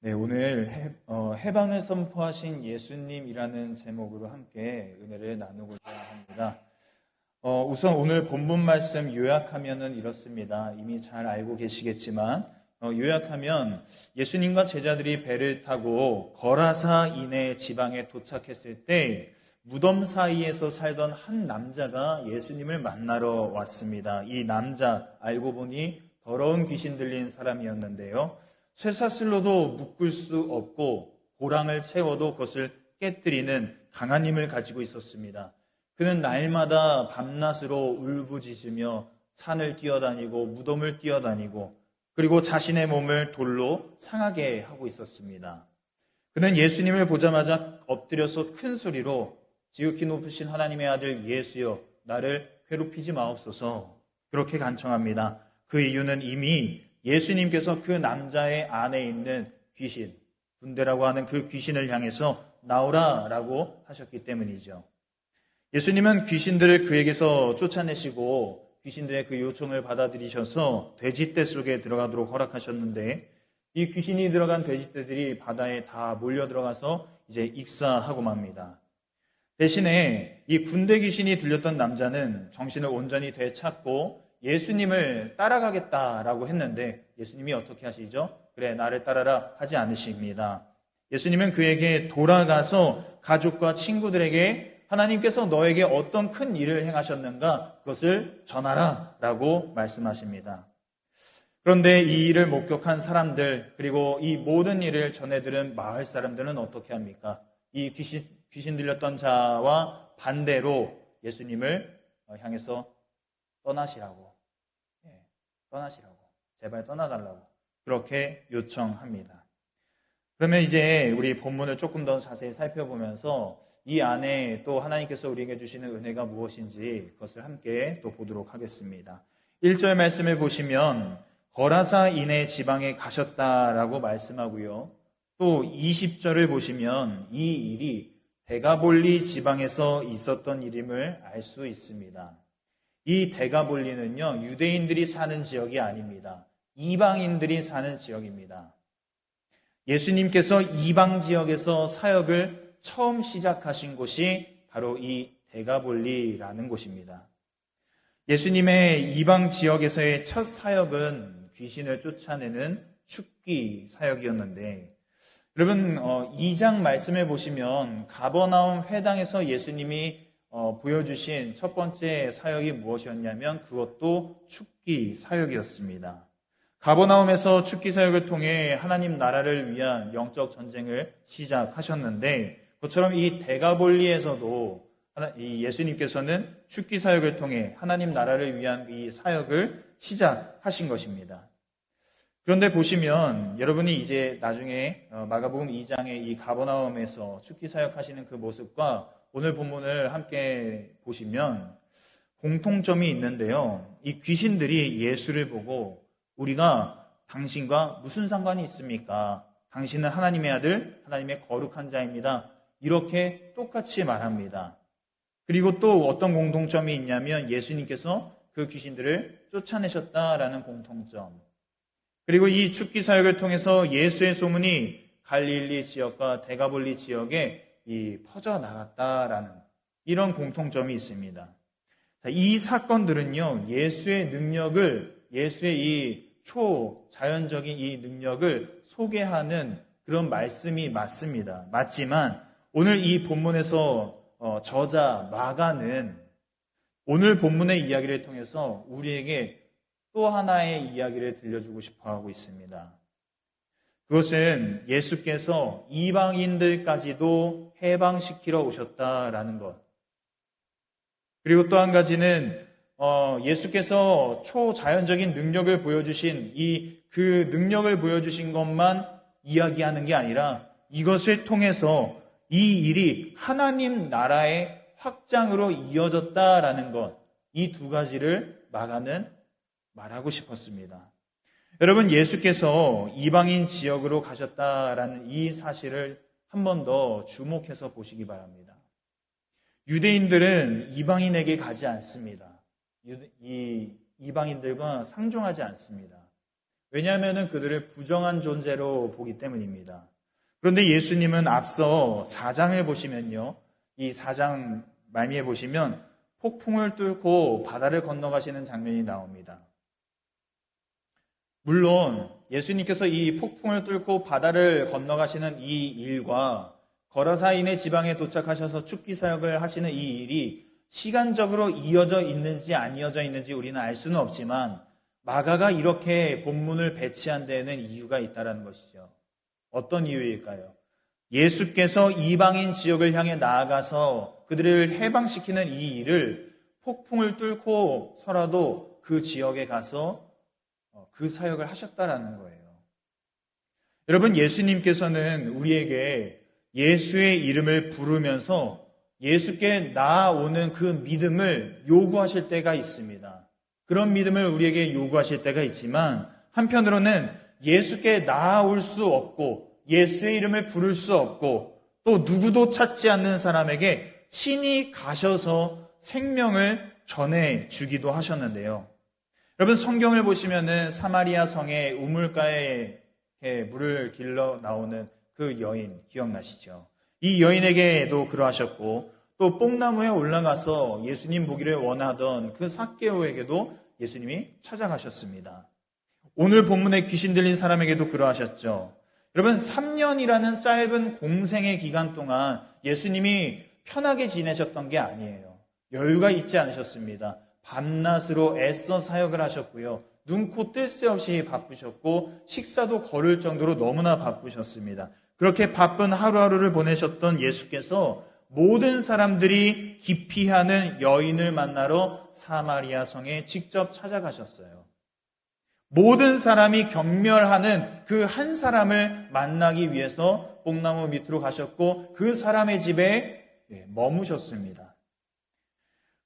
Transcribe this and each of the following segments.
네, 오늘 해방을 선포하신 예수님이라는 제목으로 함께 은혜를 나누고자 합니다. 우선 오늘 본문 말씀 요약하면은 이렇습니다. 이미 잘 알고 계시겠지만 요약하면 예수님과 제자들이 배를 타고 거라사 이네 지방에 도착했을 때 무덤 사이에서 살던 한 남자가 예수님을 만나러 왔습니다. 이 남자 알고 보니 더러운 귀신 들린 사람이었는데요. 쇠사슬로도 묶을 수 없고 고랑을 채워도 그것을 깨뜨리는 강한 힘을 가지고 있었습니다. 그는 날마다 밤낮으로 울부짖으며 산을 뛰어다니고 무덤을 뛰어다니고 그리고 자신의 몸을 돌로 상하게 하고 있었습니다. 그는 예수님을 보자마자 엎드려서 큰 소리로 지극히 높으신 하나님의 아들 예수여 나를 괴롭히지 마옵소서 그렇게 간청합니다. 그 이유는 이미 예수님께서 그 남자의 안에 있는 귀신, 군대라고 하는 그 귀신을 향해서 나오라라고 하셨기 때문이죠. 예수님은 귀신들을 그에게서 쫓아내시고 귀신들의 그 요청을 받아들이셔서 돼지떼 속에 들어가도록 허락하셨는데 이 귀신이 들어간 돼지떼들이 바다에 다 몰려 들어가서 이제 익사하고 맙니다. 대신에 이 군대 귀신이 들렸던 남자는 정신을 온전히 되찾고 예수님을 따라가겠다라고 했는데 예수님이 어떻게 하시죠? 그래 나를 따라라 하지 않으십니다. 예수님은 그에게 돌아가서 가족과 친구들에게 하나님께서 너에게 어떤 큰 일을 행하셨는가 그것을 전하라 라고 말씀하십니다. 그런데 이 일을 목격한 사람들 그리고 이 모든 일을 전해들은 마을 사람들은 어떻게 합니까? 이 귀신 들렸던 자와 반대로 예수님을 향해서 떠나시라고 제발 떠나달라고 그렇게 요청합니다. 그러면 이제 우리 본문을 조금 더 자세히 살펴보면서 이 안에 또 하나님께서 우리에게 주시는 은혜가 무엇인지 그것을 함께 또 보도록 하겠습니다. 1절 말씀을 보시면 거라사 이네 지방에 가셨다라고 말씀하고요. 또 20절을 보시면 이 일이 데가볼리 지방에서 있었던 일임을 알 수 있습니다. 이 데가볼리는요, 유대인들이 사는 지역이 아닙니다. 이방인들이 사는 지역입니다. 예수님께서 이방 지역에서 사역을 처음 시작하신 곳이 바로 이 데가볼리라는 곳입니다. 예수님의 이방 지역에서의 첫 사역은 귀신을 쫓아내는 축기 사역이었는데, 여러분 2장 말씀을 보시면 가버나움 회당에서 예수님이 보여주신 첫 번째 사역이 무엇이었냐면 그것도 축기 사역이었습니다. 가버나움에서 축기 사역을 통해 하나님 나라를 위한 영적 전쟁을 시작하셨는데 그것처럼 이 데가볼리에서도 이 예수님께서는 축기 사역을 통해 하나님 나라를 위한 이 사역을 시작하신 것입니다. 그런데 보시면 여러분이 이제 나중에 마가복음 2장의 이 가버나움에서 축기 사역하시는 그 모습과 오늘 본문을 함께 보시면 공통점이 있는데요. 이 귀신들이 예수를 보고 우리가 당신과 무슨 상관이 있습니까? 당신은 하나님의 아들, 하나님의 거룩한 자입니다. 이렇게 똑같이 말합니다. 그리고 또 어떤 공통점이 있냐면 예수님께서 그 귀신들을 쫓아내셨다라는 공통점. 그리고 이 축기 사역을 통해서 예수의 소문이 갈릴리 지역과 데가볼리 지역에 퍼져나갔다라는 이런 공통점이 있습니다. 이 사건들은요, 예수의 이 초자연적인 이 능력을 소개하는 그런 말씀이 맞습니다. 맞지만 오늘 이 본문에서 저자 마가는 오늘 본문의 이야기를 통해서 우리에게 또 하나의 이야기를 들려주고 싶어 하고 있습니다. 그것은 예수께서 이방인들까지도 해방시키러 오셨다라는 것. 그리고 또 한 가지는 예수께서 초자연적인 능력을 보여주신 그 능력을 보여주신 것만 이야기하는 게 아니라 이것을 통해서 이 일이 하나님 나라의 확장으로 이어졌다라는 것. 이 두 가지를 마가는 말하고 싶었습니다. 여러분, 예수께서 이방인 지역으로 가셨다라는 이 사실을 한 번 더 주목해서 보시기 바랍니다. 유대인들은 이방인에게 가지 않습니다. 이 이방인들과 상종하지 않습니다. 왜냐하면 그들을 부정한 존재로 보기 때문입니다. 그런데 예수님은 앞서 4장을 보시면요. 이 4장 말미에 보시면 폭풍을 뚫고 바다를 건너가시는 장면이 나옵니다. 물론 예수님께서 이 폭풍을 뚫고 바다를 건너가시는 이 일과 거라사인의 지방에 도착하셔서 축기 사역을 하시는 이 일이 시간적으로 이어져 있는지 안 이어져 있는지 우리는 알 수는 없지만 마가가 이렇게 본문을 배치한 데에는 이유가 있다는 것이죠. 어떤 이유일까요? 예수께서 이방인 지역을 향해 나아가서 그들을 해방시키는 이 일을 폭풍을 뚫고서라도 그 지역에 가서 그 사역을 하셨다라는 거예요. 여러분, 예수님께서는 우리에게 예수의 이름을 부르면서 예수께 나아오는 그 믿음을 요구하실 때가 있습니다. 그런 믿음을 우리에게 요구하실 때가 있지만 한편으로는 예수께 나아올 수 없고 예수의 이름을 부를 수 없고 또 누구도 찾지 않는 사람에게 친히 가셔서 생명을 전해주기도 하셨는데요. 여러분, 성경을 보시면은 사마리아 성의 우물가에 물을 길러 나오는 그 여인 기억나시죠? 이 여인에게도 그러하셨고 또 뽕나무에 올라가서 예수님 보기를 원하던 그 삭개오에게도 예수님이 찾아가셨습니다. 오늘 본문에 귀신 들린 사람에게도 그러하셨죠. 여러분, 3년이라는 짧은 공생의 기간 동안 예수님이 편하게 지내셨던 게 아니에요. 여유가 있지 않으셨습니다. 밤낮으로 애써 사역을 하셨고요. 눈코 뜰 새 없이 바쁘셨고 식사도 거를 정도로 너무나 바쁘셨습니다. 그렇게 바쁜 하루하루를 보내셨던 예수께서 모든 사람들이 기피하는 여인을 만나러 사마리아 성에 직접 찾아가셨어요. 모든 사람이 경멸하는 그 한 사람을 만나기 위해서 뽕나무 밑으로 가셨고 그 사람의 집에 머무셨습니다.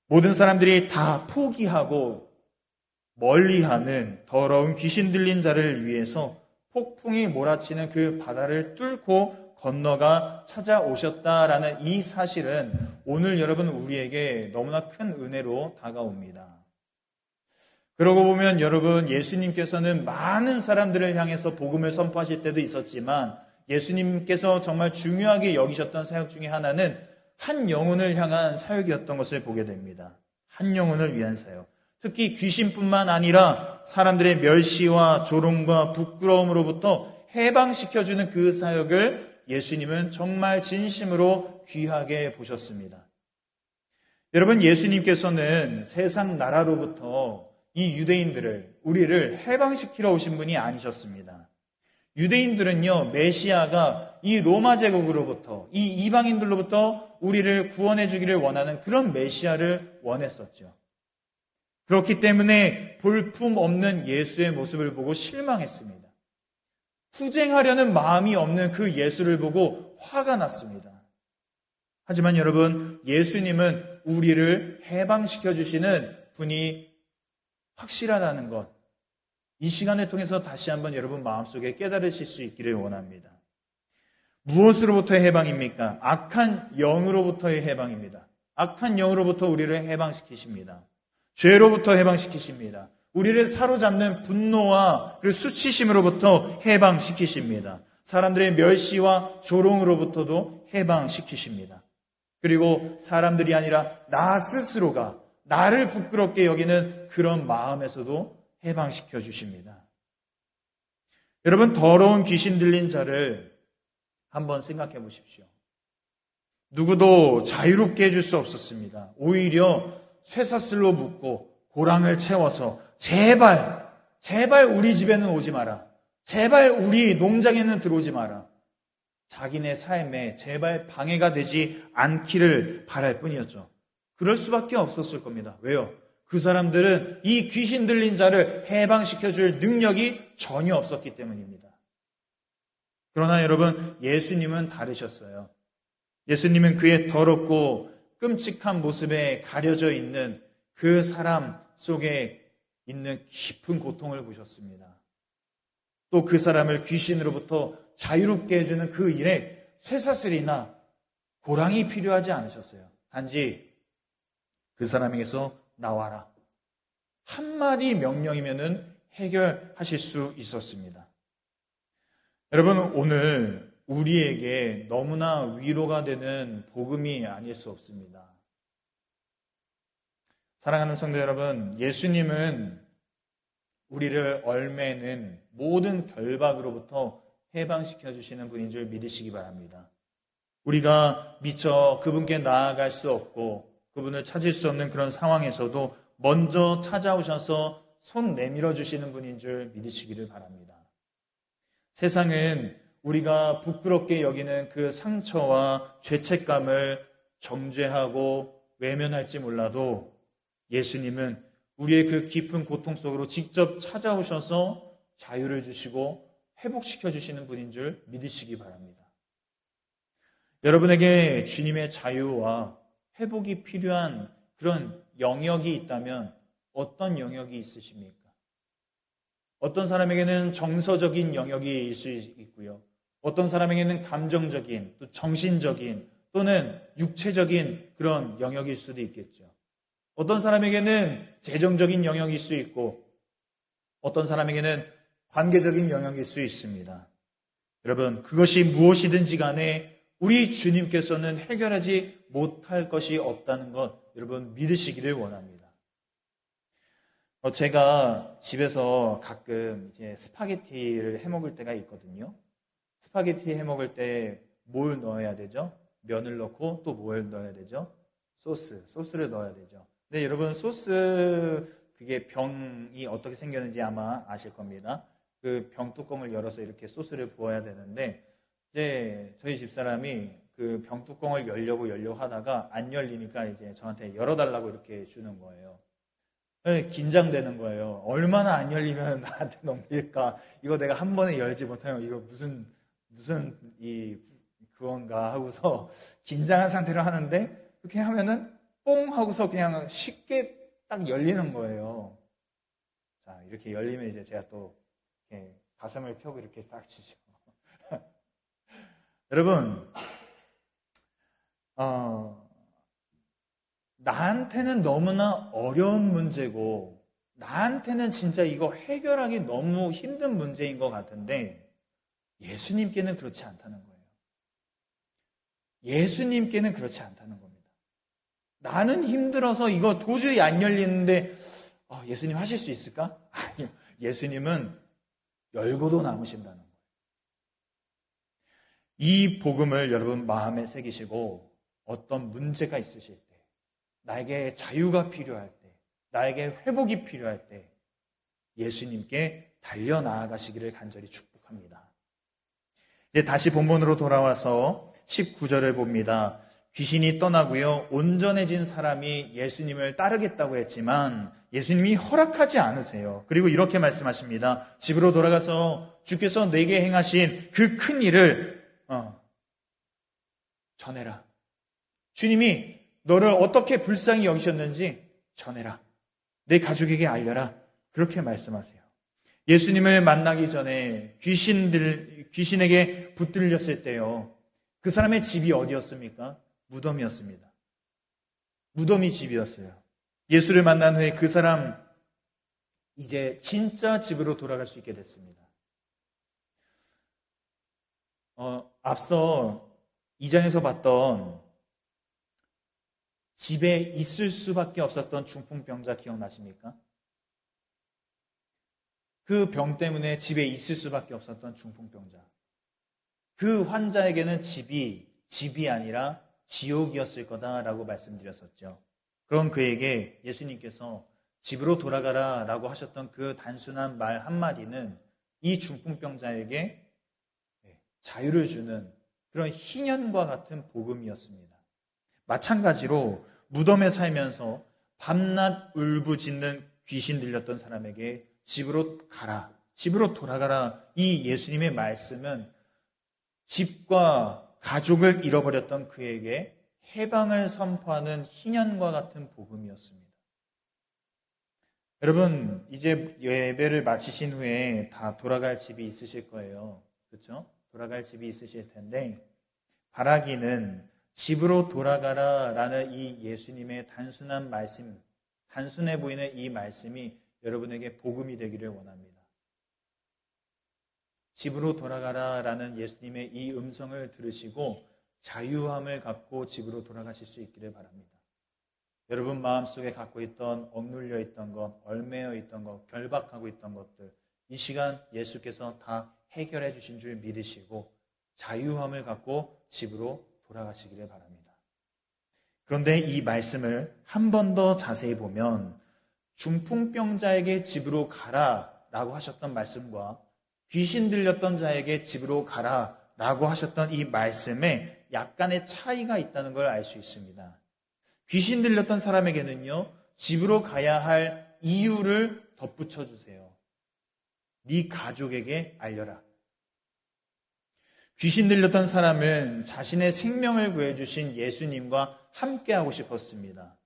모든 사람들이 다 포기하고 멀리하는 더러운 귀신 들린 자를 위해서 폭풍이 몰아치는 그 바다를 뚫고 건너가 찾아오셨다라는 이 사실은 오늘 여러분 우리에게 너무나 큰 은혜로 다가옵니다. 그러고 보면 여러분, 예수님께서는 많은 사람들을 향해서 복음을 선포하실 때도 있었지만 예수님께서 정말 중요하게 여기셨던 사역 중에 하나는 한 영혼을 향한 사역이었던 것을 보게 됩니다. 한 영혼을 위한 사역. 특히 귀신뿐만 아니라 사람들의 멸시와 조롱과 부끄러움으로부터 해방시켜주는 그 사역을 예수님은 정말 진심으로 귀하게 보셨습니다. 여러분, 예수님께서는 세상 나라로부터 이 유대인들을, 우리를 해방시키러 오신 분이 아니셨습니다. 유대인들은요, 메시아가 이 로마 제국으로부터, 이 이방인들로부터 우리를 구원해 주기를 원하는 그런 메시아를 원했었죠. 그렇기 때문에 볼품 없는 예수의 모습을 보고 실망했습니다. 투쟁하려는 마음이 없는 그 예수를 보고 화가 났습니다. 하지만 여러분, 예수님은 우리를 해방시켜 주시는 분이 확실하다는 것, 이 시간을 통해서 다시 한번 여러분 마음속에 깨달으실 수 있기를 원합니다. 무엇으로부터의 해방입니까? 악한 영으로부터의 해방입니다. 악한 영으로부터 우리를 해방시키십니다. 죄로부터 해방시키십니다. 우리를 사로잡는 분노와 그리고 수치심으로부터 해방시키십니다. 사람들의 멸시와 조롱으로부터도 해방시키십니다. 그리고 사람들이 아니라 나 스스로가 나를 부끄럽게 여기는 그런 마음에서도 해방시켜 주십니다. 여러분, 더러운 귀신 들린 자를 한번 생각해 보십시오. 누구도 자유롭게 해줄 수 없었습니다. 오히려 쇠사슬로 묶고 고랑을 채워서 제발 우리 집에는 오지 마라. 제발 우리 농장에는 들어오지 마라. 자기네 삶에 제발 방해가 되지 않기를 바랄 뿐이었죠. 그럴 수밖에 없었을 겁니다. 왜요? 그 사람들은 이 귀신 들린 자를 해방시켜줄 능력이 전혀 없었기 때문입니다. 그러나 여러분, 예수님은 다르셨어요. 예수님은 그의 더럽고 끔찍한 모습에 가려져 있는 그 사람 속에 있는 깊은 고통을 보셨습니다. 또 그 사람을 귀신으로부터 자유롭게 해주는 그 일에 쇠사슬이나 고랑이 필요하지 않으셨어요. 단지 그 사람에게서 나와라. 한마디 명령이면은 해결하실 수 있었습니다. 여러분, 오늘 우리에게 너무나 위로가 되는 복음이 아닐 수 없습니다. 사랑하는 성도 여러분, 예수님은 우리를 얽매는 모든 결박으로부터 해방시켜 주시는 분인 줄 믿으시기 바랍니다. 우리가 미처 그분께 나아갈 수 없고 그분을 찾을 수 없는 그런 상황에서도 먼저 찾아오셔서 손 내밀어 주시는 분인 줄 믿으시기를 바랍니다. 세상은 우리가 부끄럽게 여기는 그 상처와 죄책감을 정죄하고 외면할지 몰라도 예수님은 우리의 그 깊은 고통 속으로 직접 찾아오셔서 자유를 주시고 회복시켜 주시는 분인 줄 믿으시기 바랍니다. 여러분에게 주님의 자유와 회복이 필요한 그런 영역이 있다면 어떤 영역이 있으십니까? 어떤 사람에게는 정서적인 영역이 있을 수 있고요. 어떤 사람에게는 감정적인, 또 정신적인, 또는 육체적인 그런 영역일 수도 있겠죠. 어떤 사람에게는 재정적인 영역일 수 있고 어떤 사람에게는 관계적인 영역일 수 있습니다. 여러분, 그것이 무엇이든지 간에 우리 주님께서는 해결하지 못할 것이 없다는 것 여러분 믿으시기를 원합니다. 제가 집에서 가끔 이제 스파게티를 해 먹을 때가 있거든요. 스파게티 해 먹을 때 뭘 넣어야 되죠? 면을 넣고 또 뭘 넣어야 되죠? 소스를 넣어야 되죠. 근데 여러분 소스 그게 병이 어떻게 생겼는지 아마 아실 겁니다. 그 병 뚜껑을 열어서 이렇게 소스를 부어야 되는데 이제 저희 집사람이 그 병 뚜껑을 열려고 하다가 안 열리니까 이제 저한테 열어달라고 이렇게 주는 거예요. 네, 긴장되는 거예요. 얼마나 안 열리면 나한테 넘길까? 이거 내가 한 번에 열지 못하면 이거 무슨 그건가 하고서 긴장한 상태로 하는데 그렇게 하면은 뽕 하고서 그냥 쉽게 딱 열리는 거예요. 자, 이렇게 열리면 이제 제가 또 이렇게 가슴을 펴고 이렇게 딱 치죠. 여러분, 나한테는 너무나 어려운 문제고 나한테는 진짜 이거 해결하기 너무 힘든 문제인 것 같은데 예수님께는 그렇지 않다는 거예요. 예수님께는 그렇지 않다는 겁니다. 나는 힘들어서 이거 도저히 안 열리는데 예수님 하실 수 있을까? 아니요. 예수님은 열고도 남으신다는 거예요. 이 복음을 여러분 마음에 새기시고 어떤 문제가 있으실 때 나에게 자유가 필요할 때 나에게 회복이 필요할 때 예수님께 달려나아가시기를 간절히 축복합니다. 이제 다시 본문으로 돌아와서 19절을 봅니다. 귀신이 떠나고요. 온전해진 사람이 예수님을 따르겠다고 했지만 예수님이 허락하지 않으세요. 그리고 이렇게 말씀하십니다. 집으로 돌아가서 주께서 내게 행하신 그 큰 일을 전해라. 주님이 너를 어떻게 불쌍히 여기셨는지 전해라. 내 가족에게 알려라. 그렇게 말씀하세요. 예수님을 만나기 전에 귀신에게 붙들렸을 때요. 그 사람의 집이 어디였습니까? 무덤이었습니다. 무덤이 집이었어요. 예수를 만난 후에 그 사람 이제 진짜 집으로 돌아갈 수 있게 됐습니다. 앞서 2장에서 봤던 집에 있을 수밖에 없었던 중풍병자 기억나십니까? 그 병 때문에 집에 있을 수밖에 없었던 중풍병자. 그 환자에게는 집이 아니라 지옥이었을 거다라고 말씀드렸었죠. 그럼 그에게 예수님께서 집으로 돌아가라 라고 하셨던 그 단순한 말 한마디는 이 중풍병자에게 자유를 주는 그런 희년과 같은 복음이었습니다. 마찬가지로 무덤에 살면서 밤낮 울부짖는 귀신 들렸던 사람에게 집으로 가라, 집으로 돌아가라 이 예수님의 말씀은 집과 가족을 잃어버렸던 그에게 해방을 선포하는 희년과 같은 복음이었습니다. 여러분, 이제 예배를 마치신 후에 다 돌아갈 집이 있으실 거예요. 그렇죠? 돌아갈 집이 있으실 텐데 바라기는 집으로 돌아가라라는 이 예수님의 단순한 말씀, 단순해 보이는 이 말씀이 여러분에게 복음이 되기를 원합니다. 집으로 돌아가라라는 예수님의 이 음성을 들으시고 자유함을 갖고 집으로 돌아가실 수 있기를 바랍니다. 여러분 마음속에 갖고 있던 억눌려 있던 것, 얽매여 있던 것, 결박하고 있던 것들 이 시간 예수께서 다 해결해 주신 줄 믿으시고 자유함을 갖고 집으로 돌아가시기를 바랍니다. 그런데 이 말씀을 한 번 더 자세히 보면 중풍병자에게 집으로 가라라고 하셨던 말씀과 귀신 들렸던 자에게 집으로 가라라고 하셨던 이 말씀에 약간의 차이가 있다는 걸 알 수 있습니다. 귀신 들렸던 사람에게는요, 집으로 가야 할 이유를 덧붙여 주세요. 네 가족에게 알려라. 귀신 들렸던 사람은 자신의 생명을 구해주신 예수님과 함께하고 싶었습니다.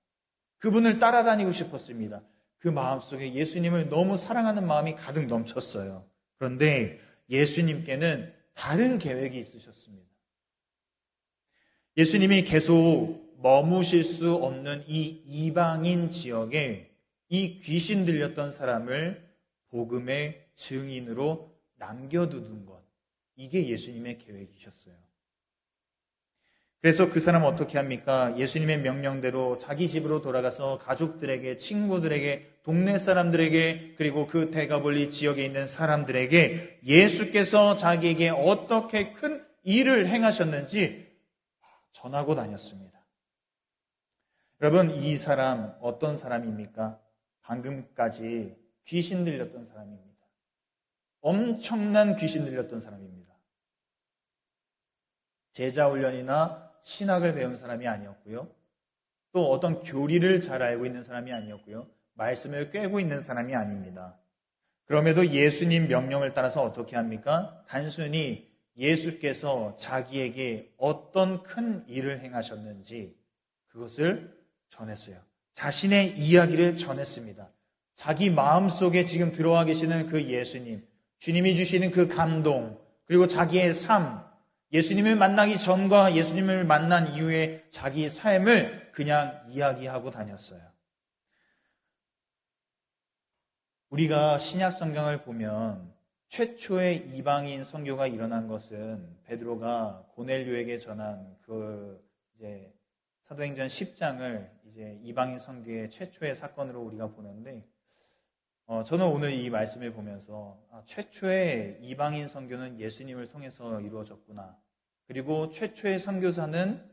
그분을 따라다니고 싶었습니다. 그 마음속에 예수님을 너무 사랑하는 마음이 가득 넘쳤어요. 그런데 예수님께는 다른 계획이 있으셨습니다. 예수님이 계속 머무실 수 없는 이 이방인 지역에 이 귀신 들렸던 사람을 복음의 증인으로 남겨두는 것. 이게 예수님의 계획이셨어요. 그래서 그 사람은 어떻게 합니까? 예수님의 명령대로 자기 집으로 돌아가서 가족들에게, 친구들에게, 동네 사람들에게, 그리고 그 대가볼리 지역에 있는 사람들에게 예수께서 자기에게 어떻게 큰 일을 행하셨는지 전하고 다녔습니다. 여러분, 이 사람 어떤 사람입니까? 방금까지 귀신 들렸던 사람입니다. 엄청난 귀신 들렸던 사람입니다. 제자 훈련이나 신학을 배운 사람이 아니었고요. 또 어떤 교리를 잘 알고 있는 사람이 아니었고요. 말씀을 꿰고 있는 사람이 아닙니다. 그럼에도 예수님 명령을 따라서 어떻게 합니까? 단순히 예수께서 자기에게 어떤 큰 일을 행하셨는지 그것을 전했어요. 자신의 이야기를 전했습니다. 자기 마음속에 지금 들어와 계시는 그 예수님, 주님이 주시는 그 감동, 그리고 자기의 삶, 예수님을 만나기 전과 예수님을 만난 이후에 자기의 삶을 그냥 이야기하고 다녔어요. 우리가 신약 성경을 보면 최초의 이방인 선교가 일어난 것은 베드로가 고넬료에게 전한 이제 사도행전 10장을 이제 이방인 선교의 최초의 사건으로 우리가 보는데 저는 오늘 이 말씀을 보면서 최초의 이방인 선교는 예수님을 통해서 이루어졌구나. 그리고 최초의 선교사는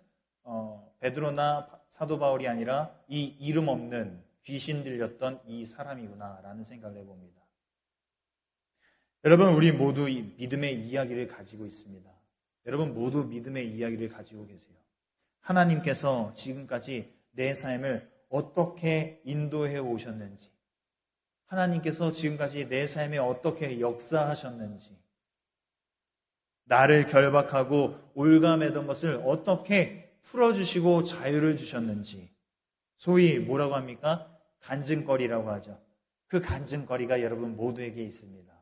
베드로나 사도 바울이 아니라 이 이름 없는 귀신 들렸던 이 사람이구나라는 생각을 해봅니다. 여러분, 우리 모두 믿음의 이야기를 가지고 있습니다. 여러분 모두 믿음의 이야기를 가지고 계세요. 하나님께서 지금까지 내 삶을 어떻게 인도해 오셨는지, 하나님께서 지금까지 내 삶에 어떻게 역사하셨는지, 나를 결박하고 올가매던 것을 어떻게 풀어주시고 자유를 주셨는지, 소위 뭐라고 합니까? 간증거리라고 하죠. 그 간증거리가 여러분 모두에게 있습니다.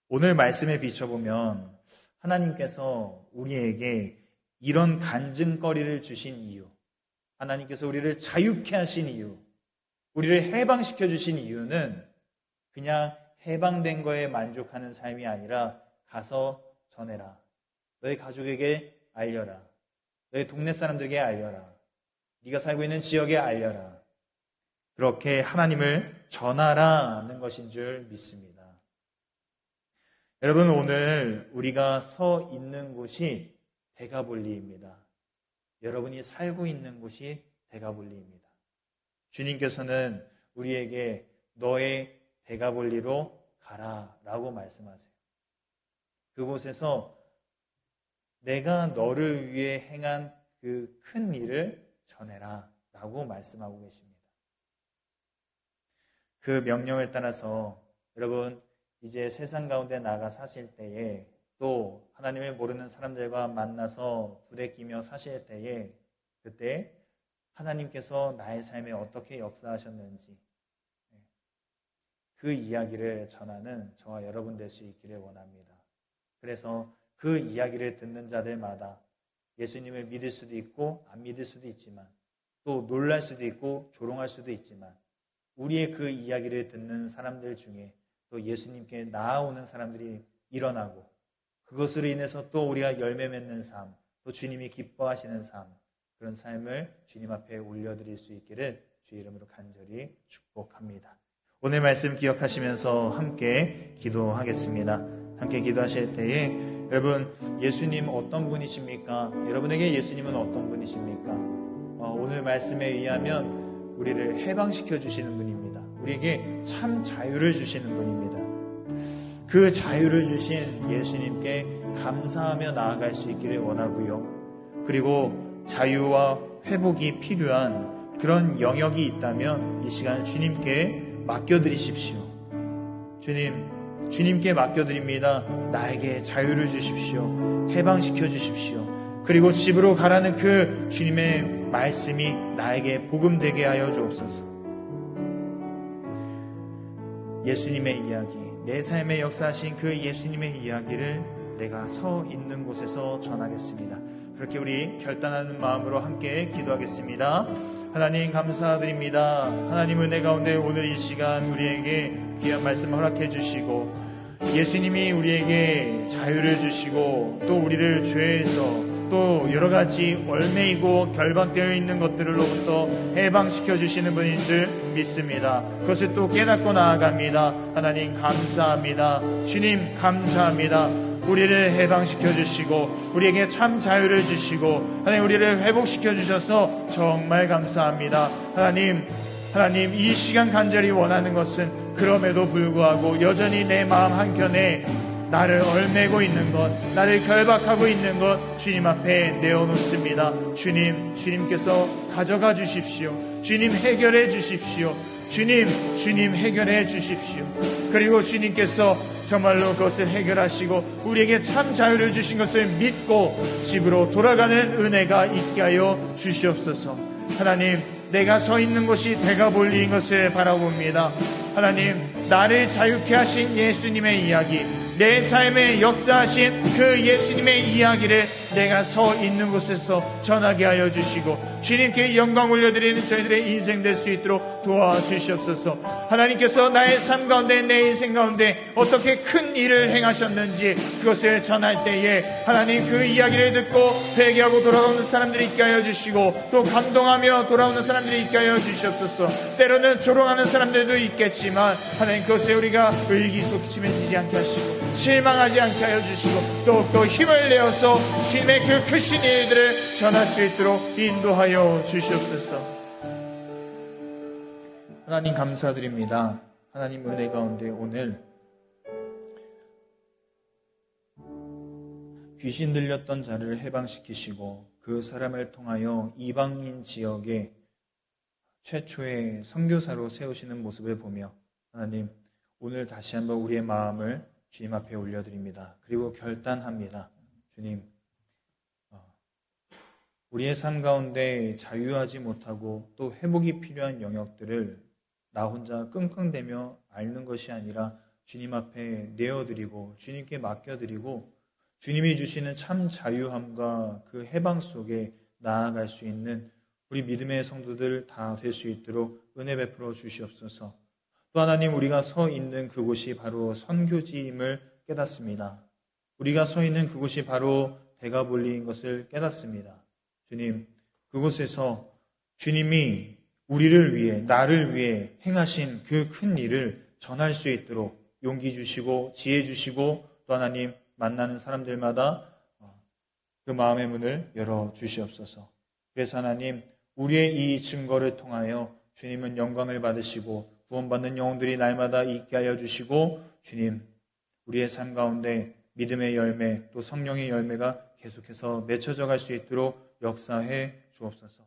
오늘 말씀에 비춰보면 하나님께서 우리에게 이런 간증거리를 주신 이유, 하나님께서 우리를 자유케 하신 이유, 우리를 해방시켜 주신 이유는 그냥 해방된 거에 만족하는 삶이 아니라 가서 전해라. 너희 가족에게 알려라. 너희 동네 사람들에게 알려라. 네가 살고 있는 지역에 알려라. 그렇게 하나님을 전하라는 것인 줄 믿습니다. 여러분, 오늘 우리가 서 있는 곳이 대가볼리입니다. 여러분이 살고 있는 곳이 대가볼리입니다. 주님께서는 우리에게 너의 대가볼리로 가라라고 말씀하세요. 그곳에서 내가 너를 위해 행한 그 큰 일을 전해라라고 말씀하고 계십니다. 그 명령을 따라서 여러분 이제 세상 가운데 나가 사실 때에, 또 하나님을 모르는 사람들과 만나서 부대끼며 사실 때에, 그때 하나님께서 나의 삶에 어떻게 역사하셨는지 그 이야기를 전하는 저와 여러분 될 수 있기를 원합니다. 그래서 그 이야기를 듣는 자들마다 예수님을 믿을 수도 있고 안 믿을 수도 있지만, 또 놀랄 수도 있고 조롱할 수도 있지만, 우리의 그 이야기를 듣는 사람들 중에 또 예수님께 나아오는 사람들이 일어나고 그것으로 인해서 또 우리가 열매 맺는 삶, 또 주님이 기뻐하시는 삶, 그런 삶을 주님 앞에 올려드릴 수 있기를 주의 이름으로 간절히 축복합니다. 오늘 말씀 기억하시면서 함께 기도하겠습니다. 함께 기도하실 때에 여러분, 예수님 어떤 분이십니까? 여러분에게 예수님은 어떤 분이십니까? 오늘 말씀에 의하면 우리를 해방시켜 주시는 분입니다. 우리에게 참 자유를 주시는 분입니다. 그 자유를 주신 예수님께 감사하며 나아갈 수 있기를 원하고요. 그리고 자유와 회복이 필요한 그런 영역이 있다면 이 시간 주님께 맡겨드리십시오. 주님께 맡겨드립니다. 나에게 자유를 주십시오. 해방시켜 주십시오. 그리고 집으로 가라는 그 주님의 말씀이 나에게 복음되게 하여 주옵소서. 예수님의 이야기, 내 삶에 역사하신 그 예수님의 이야기를 내가 서 있는 곳에서 전하겠습니다. 그렇게 우리 결단하는 마음으로 함께 기도하겠습니다. 하나님 감사드립니다. 하나님 은혜 가운데 오늘 이 시간 우리에게 귀한 말씀 허락해 주시고 예수님이 우리에게 자유를 주시고 또 우리를 죄에서 또 여러 가지 얽매이고 결박되어 있는 것들로부터 해방시켜 주시는 분인 줄 믿습니다. 그것을 또 깨닫고 나아갑니다. 하나님 감사합니다. 주님 감사합니다. 우리를 해방시켜 주시고 우리에게 참 자유를 주시고 하나님 우리를 회복시켜 주셔서 정말 감사합니다. 하나님 이 시간 간절히 원하는 것은 그럼에도 불구하고 여전히 내 마음 한켠에 나를 얽매고 있는 것, 나를 결박하고 있는 것 주님 앞에 내어놓습니다. 주님께서 가져가 주십시오. 주님 해결해 주십시오. 주님 해결해 주십시오. 그리고 주님께서 정말로 그것을 해결하시고 우리에게 참 자유를 주신 것을 믿고 집으로 돌아가는 은혜가 있게 하여 주시옵소서. 하나님, 내가 서 있는 곳이 대가볼리인 것을 바라봅니다. 하나님, 나를 자유케 하신 예수님의 이야기, 내 삶에 역사하신 그 예수님의 이야기를 내가 서 있는 곳에서 전하게 하여 주시고 주님께 영광 올려드리는 저희들의 인생 될 수 있도록 도와주시옵소서. 하나님께서 나의 삶 가운데 내 인생 가운데 어떻게 큰 일을 행하셨는지 그것을 전할 때에 하나님 그 이야기를 듣고 회개하고 돌아오는 사람들이 있게 하여 주시고 또 감동하며 돌아오는 사람들이 있게 하여 주시옵소서. 때로는 조롱하는 사람들도 있겠지만 하나님 그것에 우리가 의기소침해지지 않게 하시고 실망하지 않게 하여 주시고 또 힘을 내어서 주님의 그 크신 일들을 전할 수 있도록 인도하여 주시옵소서. 하나님 감사드립니다. 하나님 은혜 가운데 오늘 귀신 들렸던 자를 해방시키시고 그 사람을 통하여 이방인 지역에 최초의 선교사로 세우시는 모습을 보며 하나님 오늘 다시 한번 우리의 마음을 주님 앞에 올려드립니다. 그리고 결단합니다. 주님, 우리의 삶 가운데 자유하지 못하고 또 회복이 필요한 영역들을 나 혼자 끙끙대며 앓는 것이 아니라 주님 앞에 내어드리고 주님께 맡겨드리고 주님이 주시는 참 자유함과 그 해방 속에 나아갈 수 있는 우리 믿음의 성도들 다 될 수 있도록 은혜 베풀어 주시옵소서. 또 하나님, 우리가 서 있는 그곳이 바로 선교지임을 깨닫습니다. 우리가 서 있는 그곳이 바로 대가볼리인 것을 깨닫습니다. 주님, 그곳에서 주님이 우리를 위해, 나를 위해 행하신 그 큰 일을 전할 수 있도록 용기 주시고 지혜 주시고 또 하나님 만나는 사람들마다 그 마음의 문을 열어 주시옵소서. 그래서 하나님, 우리의 이 증거를 통하여 주님은 영광을 받으시고 구원받는 영혼들이 날마다 있게 하여 주시고 주님, 우리의 삶 가운데 믿음의 열매 또 성령의 열매가 계속해서 맺혀져 갈 수 있도록 역사해 주옵소서.